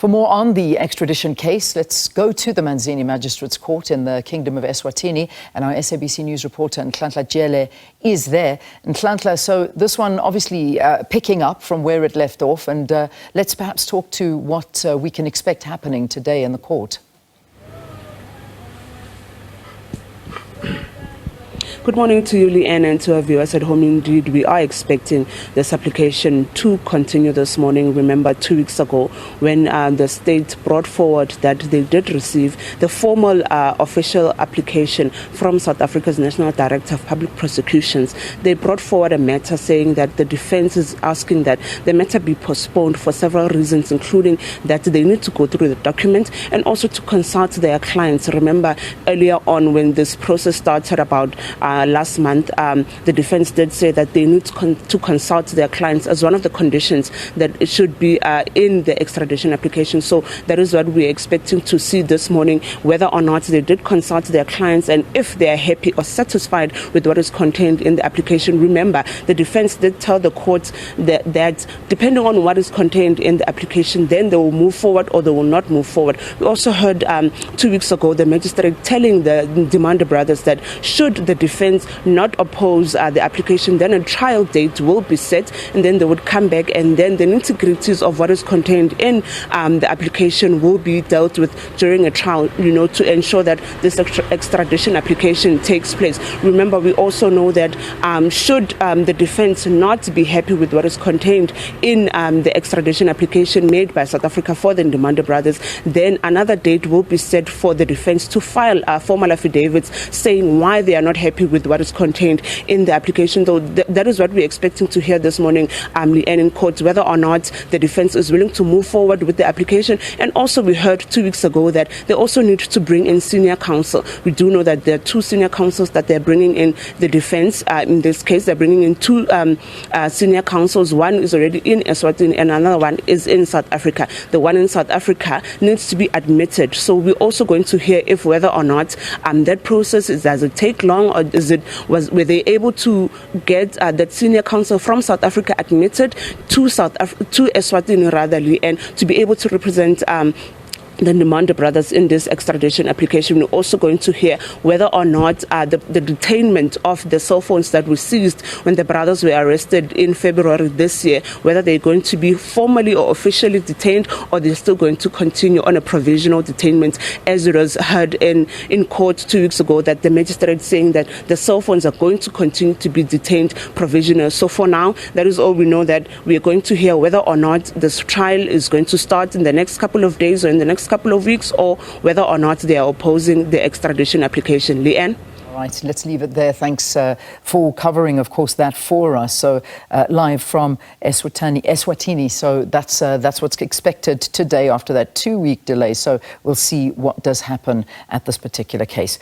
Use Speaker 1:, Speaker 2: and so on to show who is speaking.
Speaker 1: For more on the extradition case, let's go to the Manzini Magistrate's Court in the Kingdom of Eswatini, and our SABC News reporter Nhlanhle Jele is there. Nhlanhle, so this one obviously picking up from where it left off, and let's perhaps talk to what we can expect happening today in the court.
Speaker 2: Good morning to you, Leanne, and to our viewers at home. Indeed, we are expecting this application to continue this morning. Remember, 2 weeks ago, when the state brought forward that they did receive the formal official application from South Africa's National Director of Public Prosecutions, they brought forward a matter saying that the defense is asking that the matter be postponed for several reasons, including that they need to go through the document and also to consult their clients. Remember, earlier on when this process started about last month, the defense did say that they need to consult their clients as one of the conditions that it should be in the extradition application. So that is what we're expecting to see this morning, whether or not they did consult their clients and if they are happy or satisfied with what is contained in the application. Remember, the defense did tell the court that depending on what is contained in the application, then they will move forward or they will not move forward. We also heard 2 weeks ago the magistrate telling the Ndimande brothers that should the defense not oppose the application, then a trial date will be set, and then they would come back, and then the nitty-gritties of what is contained in the application will be dealt with during a trial, to ensure that this extradition application takes place. Remember, we also know that should the defense not be happy with what is contained in the extradition application made by South Africa for the Ndimande brothers, then another date will be set for the defense to file formal affidavits saying why they are not happy with what is contained in the application. Though that is what we're expecting to hear this morning, and in court, whether or not the defense is willing to move forward with the application. And also, we heard 2 weeks ago that they also need to bring in senior counsel. We do know that there are 2 senior counsels that they're bringing in the defense. In this case, they're bringing in 2 senior counsels. One is already in Eswatini and another one is in South Africa. The one in South Africa needs to be admitted. So we're also going to hear if whether or not that process does it take long, or were they able to get that senior counsel from South Africa admitted to Eswatini and to be able to represent the Ndimande brothers in this extradition application. We're also going to hear whether or not the detainment of the cell phones that were seized when the brothers were arrested in February this year, whether they're going to be formally or officially detained, or they're still going to continue on a provisional detainment, as it was heard in court 2 weeks ago, that the magistrate saying that the cell phones are going to continue to be detained provisional. So for now, that is all we know, that we are going to hear whether or not this trial is going to start in the next couple of days or in the next couple of weeks, or whether or not they are opposing the extradition application. Leanne?
Speaker 1: All right, let's leave it there. Thanks for covering, of course, that for us. So live from Eswatini. So that's what's expected today after that 2-week delay. So we'll see what does happen at this particular case.